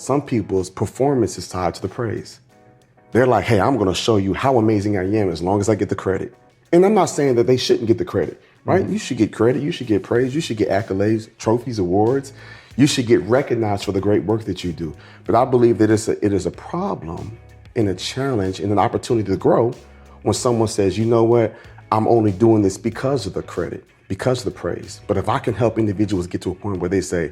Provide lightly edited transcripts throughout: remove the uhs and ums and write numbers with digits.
some people's performance is tied to the praise. They're like, hey, I'm going to show you how amazing I am as long as I get the credit. And I'm not saying that they shouldn't get the credit, right? Mm-hmm. You should get credit. You should get praise. You should get accolades, trophies, awards. You should get recognized for the great work that you do. But I believe that it is a problem and a challenge and an opportunity to grow when someone says, you know what, I'm only doing this because of the credit, because of the praise. But if I can help individuals get to a point where they say,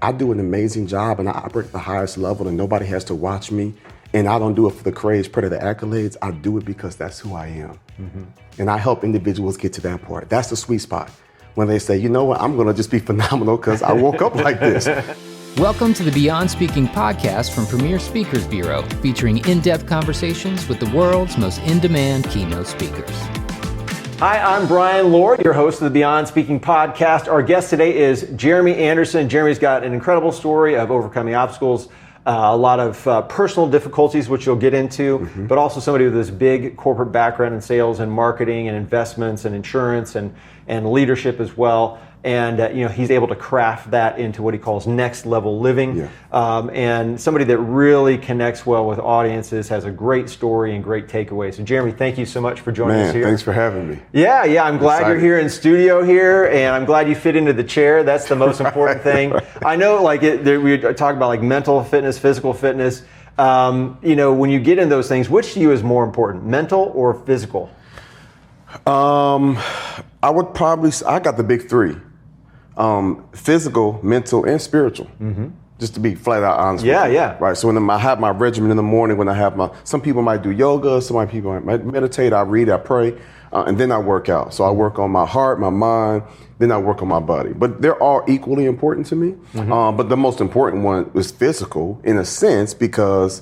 I do an amazing job and I operate at the highest level and nobody has to watch me, and I don't do it for the praise, for the accolades, I do it because that's who I am. Mm-hmm. And I help individuals get to that part. That's the sweet spot. When they say, you know what, I'm gonna just be phenomenal because I woke up like this. Welcome to the Beyond Speaking podcast from Premier Speakers Bureau, featuring in-depth conversations with the world's most in-demand keynote speakers. Hi, I'm Brian Lord, your host of the Beyond Speaking podcast. Our guest today is Jeremy Anderson. Jeremy's got an incredible story of overcoming obstacles, a lot of personal difficulties, which you'll get into, but also somebody with this big corporate background in sales and marketing and investments and insurance and leadership as well. And he's able to craft that into what he calls next level living. Yeah. And somebody that really connects well with audiences, has a great story and great takeaways. So Jeremy, thank you so much for joining us here. Thanks for having me. Yeah, I'm glad you're here in studio here, and I'm glad you fit into the chair. That's the most important thing. I know, we talk about mental fitness, physical fitness. When you get in those things, which to you is more important, mental or physical? I would probably, I got the big three. Physical, mental, and spiritual. Mm-hmm. Just to be flat out honest with you. Yeah. Right. So when I have my regimen in the morning, some people might do yoga, some people might meditate, I read, I pray, and then I work out. So I work on my heart, my mind, then I work on my body. But they're all equally important to me. Mm-hmm. But the most important one is physical in a sense because,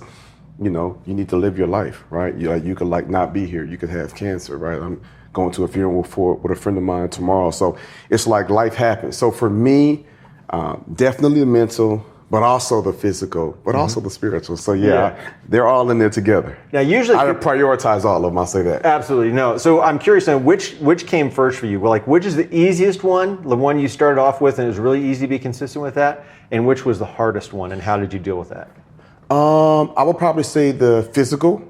you need to live your life, right? You could not be here. You could have cancer, right? I'm going to a funeral with a friend of mine tomorrow. So it's like life happens. So for me, definitely the mental, but also the physical, but also the spiritual. So they're all in there together. Now, usually I prioritize all of them, I'll say that. Absolutely, no. So I'm curious, now, which came first for you? Well, which is the easiest one, the one you started off with and it was really easy to be consistent with that? And which was the hardest one and how did you deal with that? I would probably say the physical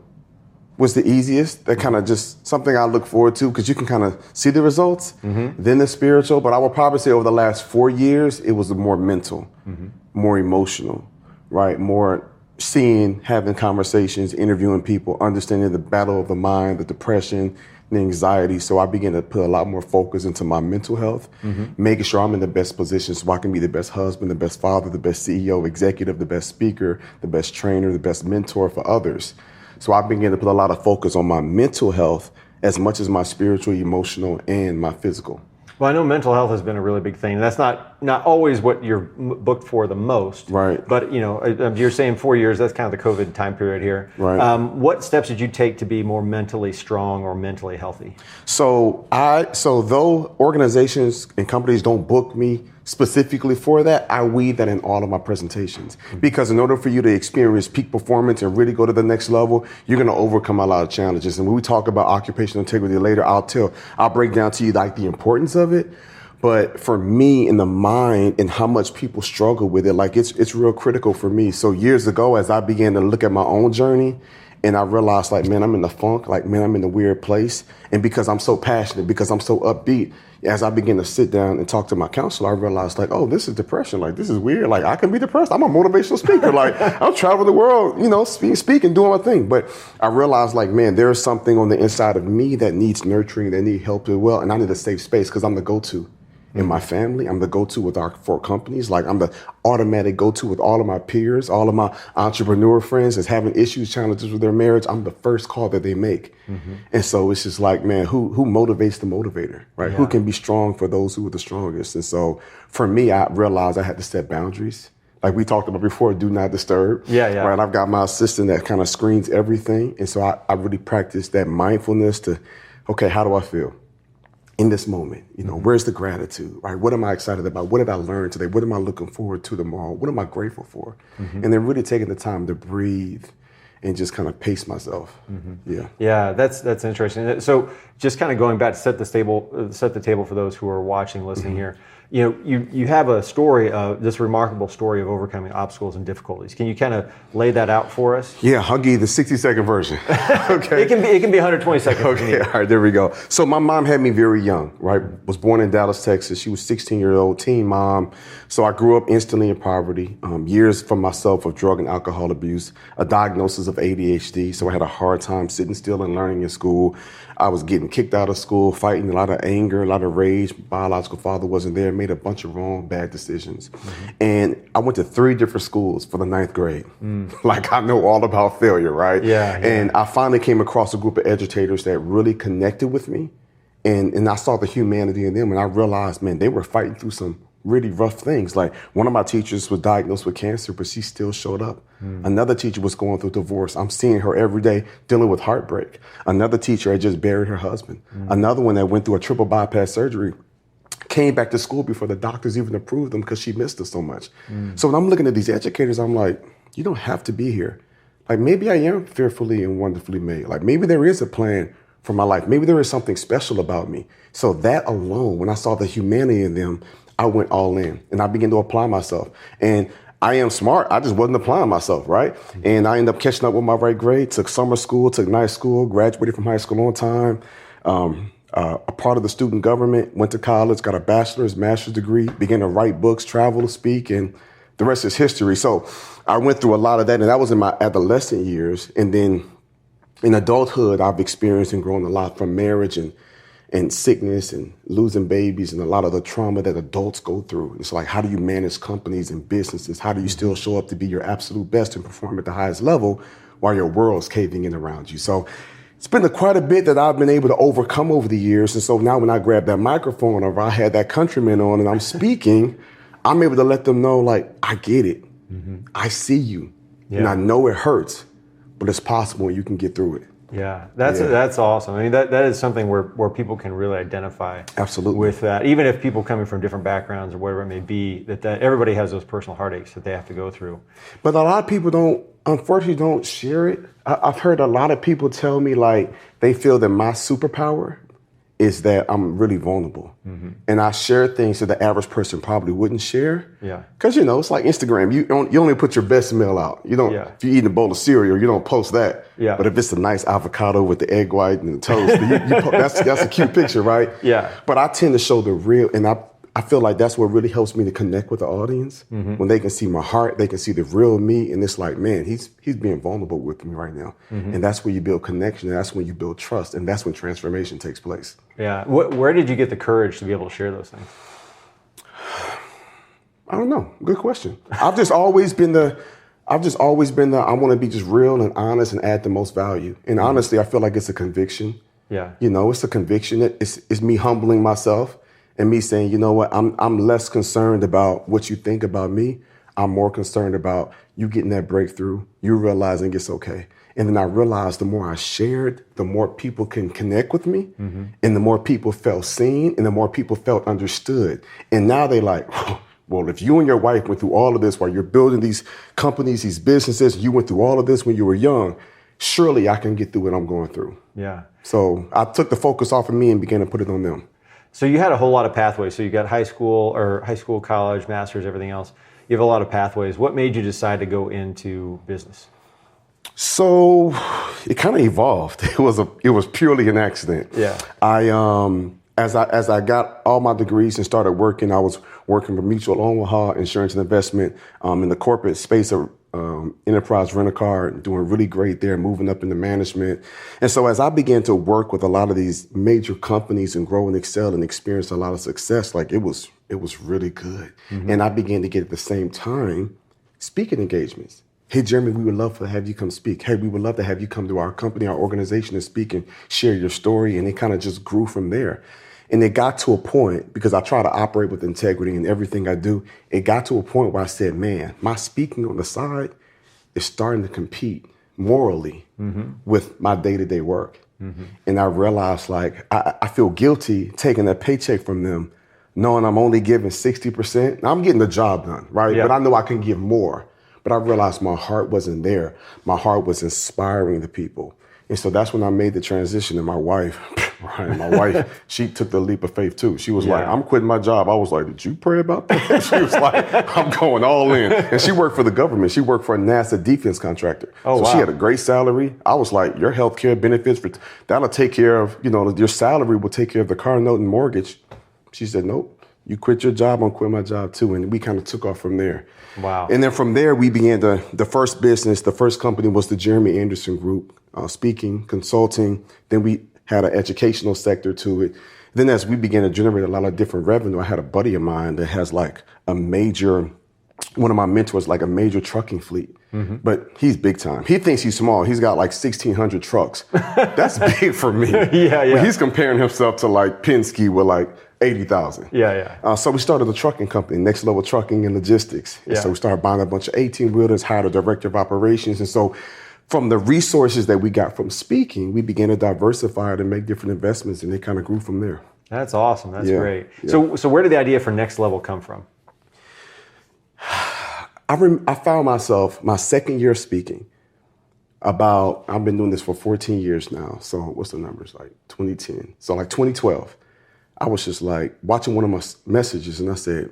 was the easiest. That kind of just something I look forward to because you can kind of see the results. Mm-hmm. Then the spiritual, but I would probably say over the last 4 years, it was more mental, more emotional, right? More seeing, having conversations, interviewing people, understanding the battle of the mind, the depression, the anxiety. So I began to put a lot more focus into my mental health, making sure I'm in the best position so I can be the best husband, the best father, the best CEO, executive, the best speaker, the best trainer, the best mentor for others. So I began to put a lot of focus on my mental health as much as my spiritual, emotional, and my physical. Well, I know mental health has been a really big thing. That's not always what you're booked for the most. Right. But, you're saying 4 years, that's kind of the COVID time period here. Right. What steps did you take to be more mentally strong or mentally healthy? So though organizations and companies don't book me specifically for that, I weave that in all of my presentations. Because in order for you to experience peak performance and really go to the next level, you're going to overcome a lot of challenges. And when we talk about occupational integrity later, I'll break down to you the importance of it. But for me, in the mind and how much people struggle with it, it's real critical for me. So years ago, as I began to look at my own journey, and I realized, I'm in the funk, I'm in the weird place. And because I'm so passionate, because I'm so upbeat, as I began to sit down and talk to my counselor, I realized, this is depression. This is weird. I can be depressed. I'm a motivational speaker. I'm traveling the world, speaking, doing my thing. But I realized, there is something on the inside of me that needs nurturing, that needs help as well. And I need a safe space because I'm the go-to. In my family, I'm the go-to with our 4 companies. I'm the automatic go-to with all of my peers, all of my entrepreneur friends that's having issues, challenges with their marriage. I'm the first call that they make. Mm-hmm. And so it's just who motivates the motivator, right? Yeah. Who can be strong for those who are the strongest? And so for me, I realized I had to set boundaries. Like we talked about before, do not disturb. Yeah. Right. I've got my assistant that kind of screens everything. And so I really practice that mindfulness to, okay, how do I feel in this moment? Where's the gratitude, right? What am I excited about? What did I learn today? What am I looking forward to tomorrow? What am I grateful for? And then really taking the time to breathe and just kind of pace myself. Yeah, that's interesting. So just kind of going back to set the table for those who are watching, listening here. you have a story of this remarkable story of overcoming obstacles and difficulties. Can you kind of lay that out for us? Yeah, I'll give you the 60-second version. Okay. It can be 120 seconds. Okay, all right, there we go. So my mom had me very young, right? Was born in Dallas, Texas. She was 16-year-old teen mom. So I grew up instantly in poverty, years from myself of drug and alcohol abuse, a diagnosis of ADHD. So I had a hard time sitting still and learning in school. I was getting kicked out of school, fighting a lot of anger, a lot of rage. My biological father wasn't there, made a bunch of wrong, bad decisions. And I went to 3 different schools for the 9th grade. Like I know all about failure, right? Yeah. And I finally came across a group of educators that really connected with me. And I saw the humanity in them, and I realized, man, they were fighting through some really rough things. Like one of my teachers was diagnosed with cancer, but she still showed up. Another teacher was going through divorce. I'm seeing her every day dealing with heartbreak. Another teacher had just buried her husband. Another one that went through a triple bypass surgery came back to school before the doctors even approved them because she missed us so much. So when I'm looking at these educators, I'm like, you don't have to be here. Like maybe I am fearfully and wonderfully made. Like maybe there is a plan for my life. Maybe there is something special about me. So that alone, when I saw the humanity in them, I went all in and I began to apply myself. And I am smart. I just wasn't applying myself, right? And I ended up catching up with my right grade, took summer school, took night school, graduated from high school on time, a part of the student government, went to college, got a bachelor's, master's degree, began to write books, travel, to speak, and the rest is history. So I went through a lot of that, and that was in my adolescent years. And then in adulthood, I've experienced and grown a lot from marriage and sickness and losing babies and a lot of the trauma that adults go through. It's like, how do you manage companies and businesses? How do you still show up to be your absolute best and perform at the highest level while your world's caving in around you? So it's been quite a bit that I've been able to overcome over the years. And so now when I grab that microphone or I had that countryman on and I'm speaking, I'm able to let them know, like, I get it. I see you. And I know it hurts, but it's possible and you can get through it. Yeah, that's awesome. I mean, that is something where people can really identify absolutely with that. Even if people coming from different backgrounds or whatever it may be, that everybody has those personal heartaches that they have to go through. But a lot of people unfortunately don't share it. I've heard a lot of people tell me like they feel that my superpower is that I'm really vulnerable. And I share things that the average person probably wouldn't share. Yeah. Because, it's like Instagram. You only put your best meal out. You don't, if you're eating a bowl of cereal, you don't post that. Yeah. But if it's a nice avocado with the egg white and the toast, that's a cute picture, right? Yeah. But I tend to show the real, and I feel like that's what really helps me to connect with the audience. When they can see my heart, they can see the real me, and it's like, man, he's being vulnerable with me right now. And that's where you build connection, and that's when you build trust, and that's when transformation takes place. Yeah. Where did you get the courage to be able to share those things? I don't know. Good question. I've just always been the I want to be just real and honest and add the most value. And honestly, I feel like it's a conviction. Yeah. It's a conviction. It's me humbling myself. And me saying, you know what, I'm less concerned about what you think about me. I'm more concerned about you getting that breakthrough, you realizing it's okay. And then I realized the more I shared, the more people can connect with me, and the more people felt seen, and the more people felt understood. And now they like, well, if you and your wife went through all of this while you're building these companies, these businesses, you went through all of this when you were young, surely I can get through what I'm going through. Yeah. So I took the focus off of me and began to put it on them. So you had a whole lot of pathways. So you got high school, college, master's, everything else. You have a lot of pathways. What made you decide to go into business? So it kind of evolved. It was purely an accident. Yeah. As I got all my degrees and started working, I was working for Mutual Omaha Insurance and Investment in the corporate space of enterprise rent-a-car, doing really great there, moving up into management. And so as I began to work with a lot of these major companies and grow and excel and experience a lot of success, like it was really good. And I began to get at the same time speaking engagements. Hey, Jeremy, we would love to have you come speak. Hey, we would love to have you come to our company, our organization and speak and share your story. And it kind of just grew from there. And it got to a point, because I try to operate with integrity in everything I do, it got to a point where I said, man, my speaking on the side is starting to compete morally with my day-to-day work. And I realized, like, I feel guilty taking a paycheck from them, knowing I'm only giving 60%. Now, I'm getting the job done, right? Yeah. But I know I can give more. But I realized my heart wasn't there. My heart was inspiring the people. And so that's when I made the transition, and my wife Right. My wife, she took the leap of faith too. She was like, I'm quitting my job. I was like, did you pray about that? She was like, I'm going all in. And she worked for the government. She worked for a NASA defense contractor. So she had a great salary. I was like, your health care benefits, that'll take care of, your salary will take care of the car note and mortgage. She said, nope, you quit your job, I'm quitting my job too. And we kind of took off from there. Wow. And then from there, we began the first business. The first company was the Jeremy Anderson Group, speaking, consulting. Then we had an educational sector to it. Then as we began to generate a lot of different revenue, I had a buddy of mine that has like one of my mentors, like a major trucking fleet. But he's big time. He thinks he's small. He's got like 1,600 trucks. That's big for me. But he's comparing himself to like Penske with like 80,000. So we started a trucking company, Next Level Trucking and Logistics. And so we started buying a bunch of 18-wheelers, hired a director of operations. And so from the resources that we got from speaking, we began to diversify it and make different investments, and it kind of grew from there. That's awesome. That's great. So where did the idea for Next Level come from? I found myself my second year speaking I've been doing this for 14 years now. So what's the numbers? Like 2010. So like 2012, I was just like watching one of my messages and I said,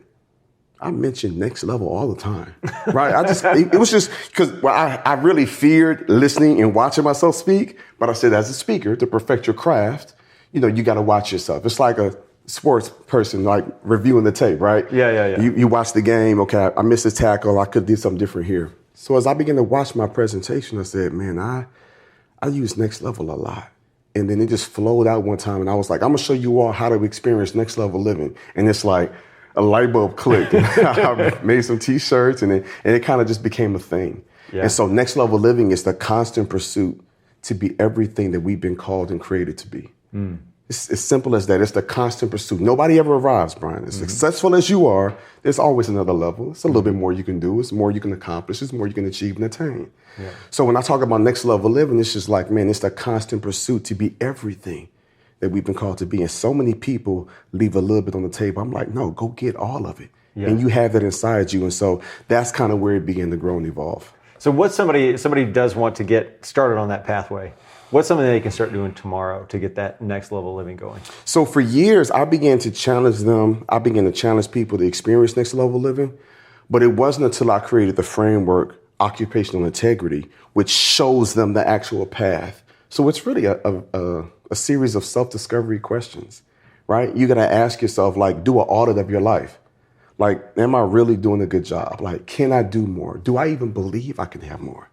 I mention Next Level all the time, right? It was just because I really feared listening and watching myself speak. But I said, as a speaker, to perfect your craft, you got to watch yourself. It's like a sports person, like reviewing the tape, right? You watch the game. Okay, I missed a tackle. I could do something different here. So as I began to watch my presentation, I said, man, I use Next Level a lot. And then it just flowed out one time. And I was like, I'm going to show you all how to experience Next Level living. And it's like, a light bulb clicked. I made some T-shirts and it kind of just became a thing. And so Next Level Living is the constant pursuit to be everything that we've been called and created to be. It's as simple as that. It's the constant pursuit. Nobody ever arrives, Brian. As successful as you are, there's always another level. It's a little bit more you can do. It's more you can accomplish. It's more you can achieve and attain. So when I talk about Next Level Living, it's just like, man, it's the constant pursuit to be everything that we've been called to be. And so many people leave a little bit on the table. I'm like, no, go get all of it. And you have that inside you. And so that's kind of where it began to grow and evolve. So what somebody does want to get started on that pathway, what's something they can start doing tomorrow to get that Next Level Living going? So for years, I began to challenge them. I began to challenge people to experience Next Level Living. But it wasn't until I created the framework, Occupational Integrity, which shows them the actual path. So it's really a series of self-discovery questions, right? You got to ask yourself, like, do an audit of your life. Like, am I really doing a good job? Like, can I do more? Do I even believe I can have more?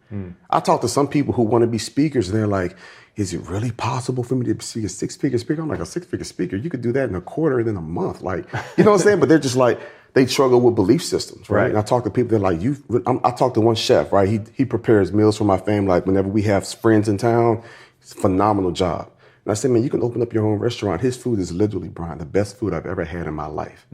I talk to some people who want to be speakers, and they're like, is it really possible for me to be a six-figure speaker? I'm like, a six-figure speaker? You could do that in a quarter and in a month. Like, you know what I'm saying? But they're just like, they struggle with belief systems, right? And I talk to people, they're like, I talked to one chef, right? He prepares meals for my family. Like, whenever we have friends in town, it's a phenomenal job. And I said, man, you can open up your own restaurant. His food is literally, Brian, the best food I've ever had in my life.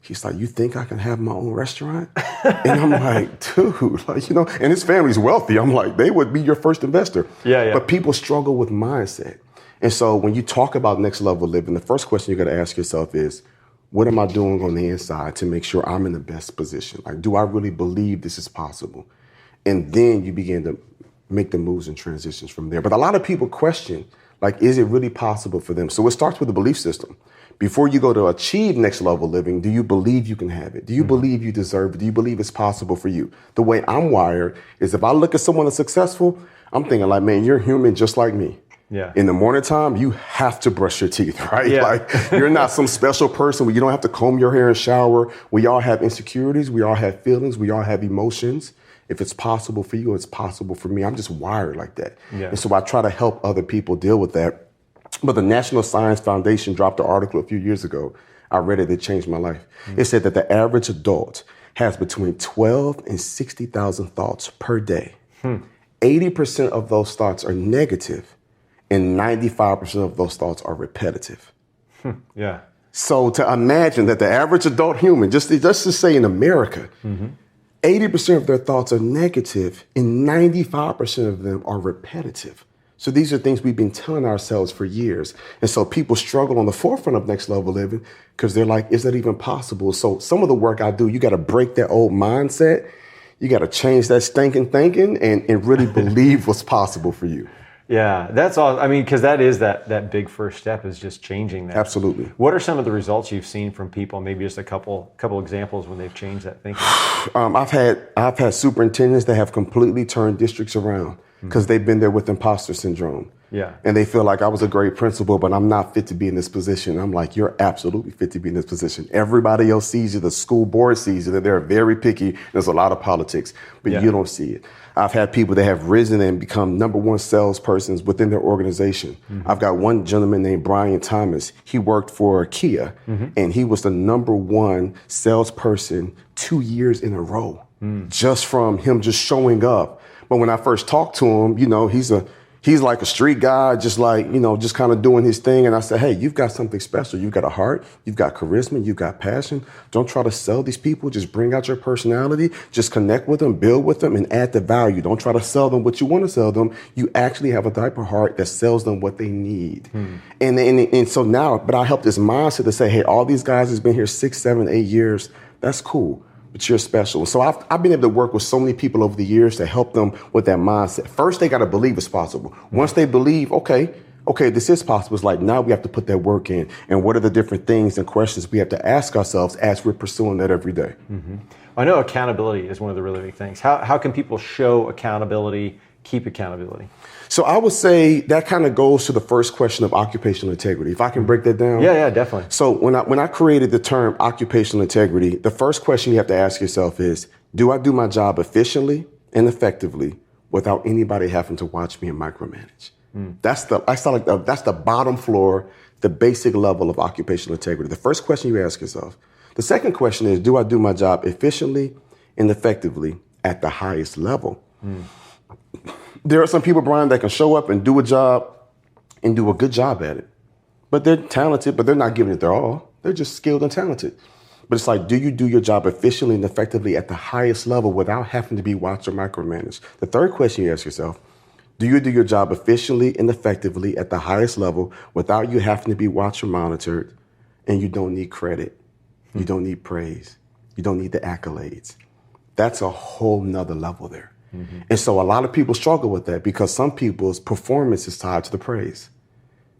He's like, you think I can have my own restaurant? And I'm like, dude, like, and his family's wealthy. I'm like, they would be your first investor. But people struggle with mindset. And so when you talk about Next Level Living, the first question you got to ask yourself is, what am I doing on the inside to make sure I'm in the best position? Like, do I really believe this is possible? And then you begin to make the moves and transitions from there. But a lot of people question, like, is it really possible for them? So it starts with the belief system. Before you go to achieve Next Level Living, do you believe you can have it? Do you believe you deserve it? Do you believe it's possible for you? The way I'm wired is if I look at someone that's successful, I'm thinking like, man, you're human just like me. In the morning time, you have to brush your teeth, right? Like, you're not some special person where you don't have to comb your hair and shower. We all have insecurities. We all have feelings. We all have emotions. If it's possible for you, it's possible for me. I'm just wired like that. And so I try to help other people deal with that. But the National Science Foundation dropped an article a few years ago. I read it. It changed my life. It said that the average adult has between 12 and 60,000 thoughts per day. 80% of those thoughts are negative, and 95% of those thoughts are repetitive. So to imagine that the average adult human, just to say in America, 80% of their thoughts are negative, and 95% of them are repetitive. So these are things we've been telling ourselves for years. And so people struggle on the forefront of Next Level Living because they're like, is that even possible? So some of the work I do, you got to break that old mindset. You got to change that stinking thinking and really believe what's possible for you. Yeah, that's all. I mean, because that is that big first step is just changing that. Absolutely. What are some of the results you've seen from people? Maybe just a couple examples when they've changed that thinking. I've had superintendents that have completely turned districts around because they've been there with imposter syndrome. Yeah. And they feel like I was a great principal, but I'm not fit to be in this position. I'm like, you're absolutely fit to be in this position. Everybody else sees you. The school board sees you. That they're very picky. There's a lot of politics, but you don't see it. I've had people that have risen and become number one salespersons within their organization. I've got one gentleman named Brian Thomas. He worked for Kia, and he was the number one salesperson 2 years in a row, just from him just showing up. But when I first talked to him, he's like a street guy, just like, just kind of doing his thing. And I said, hey, you've got something special. You've got a heart. You've got charisma. You've got passion. Don't try to sell these people. Just bring out your personality. Just connect with them, build with them, and add the value. Don't try to sell them what you want to sell them. You actually have a type of heart that sells them what they need. And so now, but I help this mindset to say, hey, all these guys has been here 6, 7, 8 years. That's cool. But you're special. So I've been able to work with so many people over the years to help them with that mindset. First, they got to believe it's possible. Once they believe, okay, this is possible, it's like now we have to put that work in. And what are the different things and questions we have to ask ourselves as we're pursuing that every day? I know accountability is one of the really big things. How can people show accountability, keep accountability? So I would say that kind of goes to the first question of occupational integrity. If I can break that down. Yeah, definitely. So when I created the term occupational integrity, the first question you have to ask yourself is, do I do my job efficiently and effectively without anybody having to watch me and micromanage? That's the bottom floor, the basic level of occupational integrity. The first question you ask yourself. The second question is, do I do my job efficiently and effectively at the highest level? There are some people, Brian, that can show up and do a job and do a good job at it. But they're talented, but they're not giving it their all. They're just skilled and talented. But it's like, do you do your job efficiently and effectively at the highest level without having to be watched or micromanaged? The third question you ask yourself, do you do your job efficiently and effectively at the highest level without you having to be watched or monitored? And you don't need credit. You don't need praise. You don't need the accolades. That's a whole nother level there. And so a lot of people struggle with that because some people's performance is tied to the praise.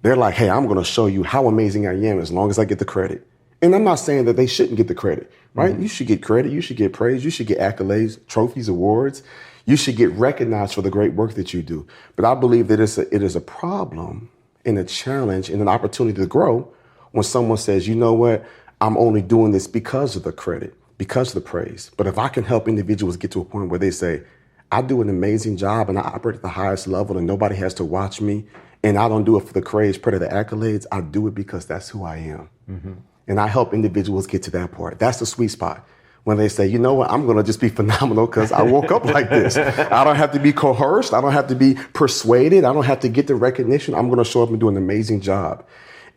They're like, hey, I'm going to show you how amazing I am as long as I get the credit. And I'm not saying that they shouldn't get the credit, right? You should get credit. You should get praise. You should get accolades, trophies, awards. You should get recognized for the great work that you do. But I believe that it is a problem and a challenge and an opportunity to grow when someone says, you know what, I'm only doing this because of the credit, because of the praise. But if I can help individuals get to a point where they say, I do an amazing job and I operate at the highest level and nobody has to watch me, and I don't do it for the praise, credit, the accolades. I do it because that's who I am. And I help individuals get to that part. That's the sweet spot. When they say, you know what, I'm going to just be phenomenal because I woke up like this. I don't have to be coerced. I don't have to be persuaded. I don't have to get the recognition. I'm going to show up and do an amazing job.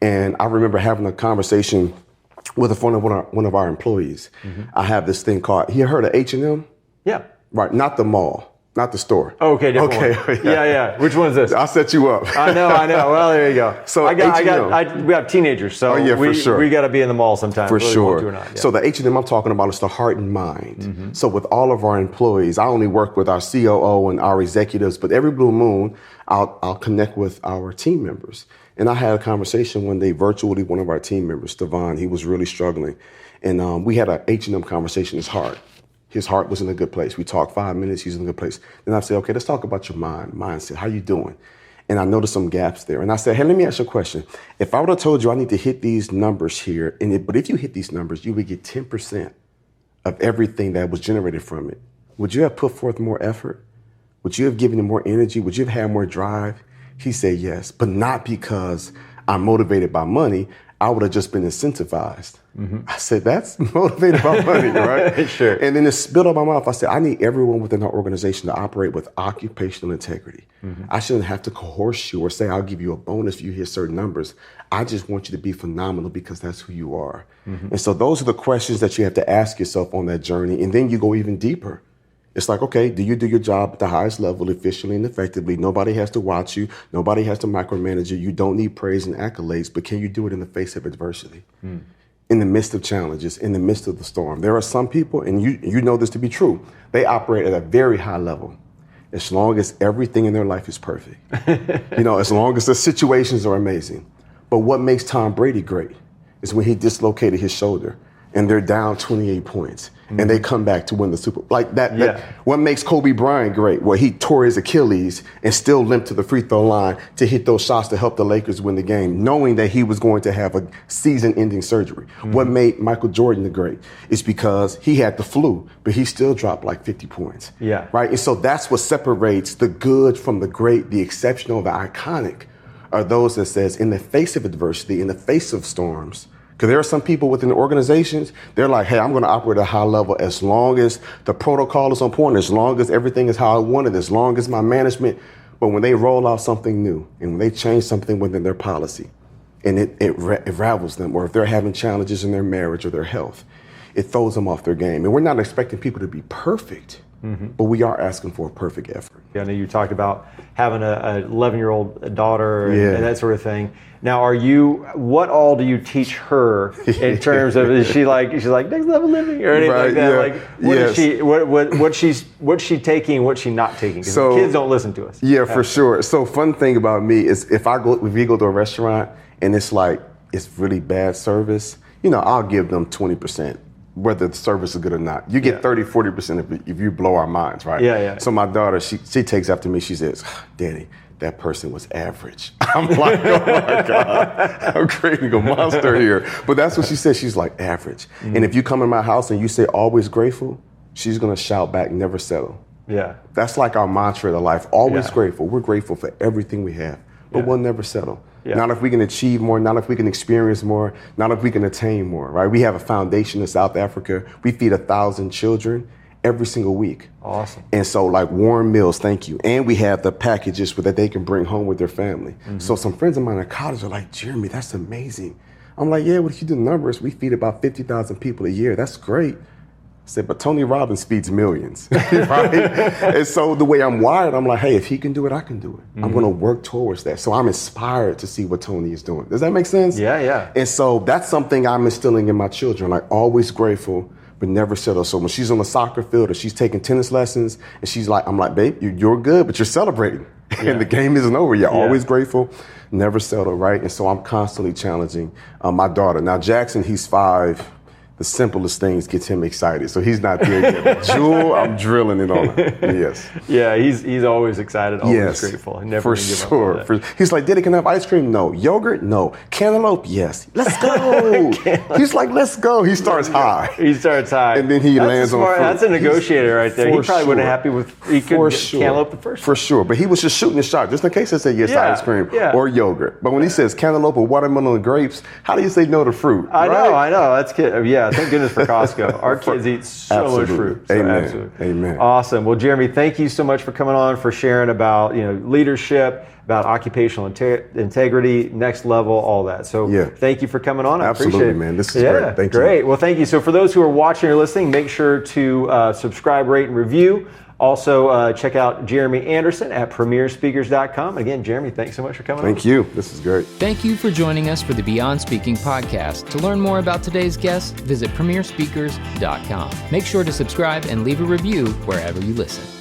And I remember having a conversation with one of our employees. I have this thing called, you heard of H&M? Yeah. Right, not the mall, not the store. Oh, okay, different one. Yeah. Which one is this? I'll set you up. I know. Well, there you go. So we have teenagers, so for sure. We got to be in the mall sometimes. For really sure. Want to or not. Yeah. So the H&M I'm talking about is the heart and mind. So with all of our employees, I only work with our COO and our executives, but every blue moon, I'll connect with our team members. And I had a conversation one day virtually, one of our team members, Stevan, he was really struggling. And we had an H&M conversation, his heart was in a good place. We talked 5 minutes, he's in a good place. Then I said, okay, let's talk about your mindset. How you doing? And I noticed some gaps there. And I said, hey, let me ask you a question. If I would have told you I need to hit these numbers here, but if you hit these numbers, you would get 10% of everything that was generated from it. Would you have put forth more effort? Would you have given it more energy? Would you have had more drive? He said yes, but not because I'm motivated by money. I would have just been incentivized. I said, that's motivated by money, right? Sure. And then it spilled out my mouth. I said, I need everyone within our organization to operate with occupational integrity. I shouldn't have to coerce you or say, I'll give you a bonus if you hit certain numbers. I just want you to be phenomenal because that's who you are. And so those are the questions that you have to ask yourself on that journey. And then you go even deeper. It's like, okay, do you do your job at the highest level efficiently and effectively? Nobody has to watch you. Nobody has to micromanage you. You don't need praise and accolades, but can you do it in the face of adversity? In the midst of challenges, in the midst of the storm. There are some people, and you know this to be true, they operate at a very high level. as long as everything in their life is perfect. As long as the situations are amazing. But what makes Tom Brady great is when he dislocated his shoulder and they're down 28 points and they come back to win the Super Bowl. Like that, what makes Kobe Bryant great? Well, he tore his Achilles and still limped to the free throw line to hit those shots to help the Lakers win the game, knowing that he was going to have a season-ending surgery. What made Michael Jordan the great is because he had the flu, but he still dropped like 50 points. Yeah. Right? And so that's what separates the good from the great, the exceptional, the iconic, are those that says, in the face of adversity, in the face of storms, because there are some people within organizations, they're like, hey, I'm going to operate at a high level as long as the protocol is on point, as long as everything is how I want it, as long as my management. But when they roll out something new and when they change something within their policy and it ravels them, or if they're having challenges in their marriage or their health, it throws them off their game. And we're not expecting people to be perfect, but we are asking for a perfect effort. Yeah, I know you talked about having a 11-year-old daughter and that sort of thing. Now, what all do you teach her in terms of, she's like next level living or anything like that? Yeah. Like, what's she taking, what's she not taking? Because kids don't listen to us. Yeah, for sure. So fun thing about me is if we go to a restaurant and it's really bad service, I'll give them 20%. Whether the service is good or not. You get 30, 40% if you blow our minds, right? Yeah. So my daughter, she takes after me, she says, Daddy, that person was average. I'm like, oh my God, I'm creating a monster here. But that's what she says, she's like, average. And if you come in my house and you say always grateful, she's gonna shout back, never settle. Yeah. That's like our mantra to life, always grateful. We're grateful for everything we have, but we'll never settle. Yeah. Not if we can achieve more, not if we can experience more, not if we can attain more, right? We have a foundation in South Africa. We feed 1,000 children every single week. Awesome. And so warm meals, thank you. And we have the packages that they can bring home with their family. So some friends of mine in college are like, Jeremy, that's amazing. I'm like, yeah, well, if you do the numbers, we feed about 50,000 people a year. That's great. I said, but Tony Robbins feeds millions, right? And so the way I'm wired, I'm like, hey, if he can do it, I can do it. I'm going to work towards that. So I'm inspired to see what Tony is doing. Does that make sense? Yeah. And so that's something I'm instilling in my children, like always grateful, but never settle. So when she's on the soccer field or she's taking tennis lessons and she's like, I'm like, babe, you're good, but you're celebrating. And the game isn't over. You're always grateful, never settle, right? And so I'm constantly challenging my daughter. Now, Jackson, he's 5. The simplest things gets him excited. So he's not there yet. But Jewel, I'm drilling it on him. Yes. Yeah, he's always excited, always grateful. He never for sure. He's like, Daddy, can I have ice cream? No. Yogurt? No. Cantaloupe? yes. Let's go. He's like, let's go. He starts high. And then he lands on fruit. That's a negotiator right there. He probably wasn't happy with cantaloupe the first For sure. But he was just shooting a shot, just in case I said yes to ice cream or yogurt. But when he says cantaloupe or watermelon and grapes, how do you say no to fruit? I know. That's kid. Yeah. Thank goodness for Costco. Our kids eat so much fruit. So Amen. Awesome. Well, Jeremy, thank you so much for coming on, for sharing about leadership, about occupational integrity, next level, all that. So thank you for coming on. I appreciate it. Man. This is great. Thank you. Great. Well, thank you. So for those who are watching or listening, make sure to subscribe, rate, and review. Also, check out Jeremy Anderson at premierspeakers.com. Again, Jeremy, thanks so much for coming on. Thank you. This is great. Thank you for joining us for the Beyond Speaking podcast. To learn more about today's guest, visit premierspeakers.com. Make sure to subscribe and leave a review wherever you listen.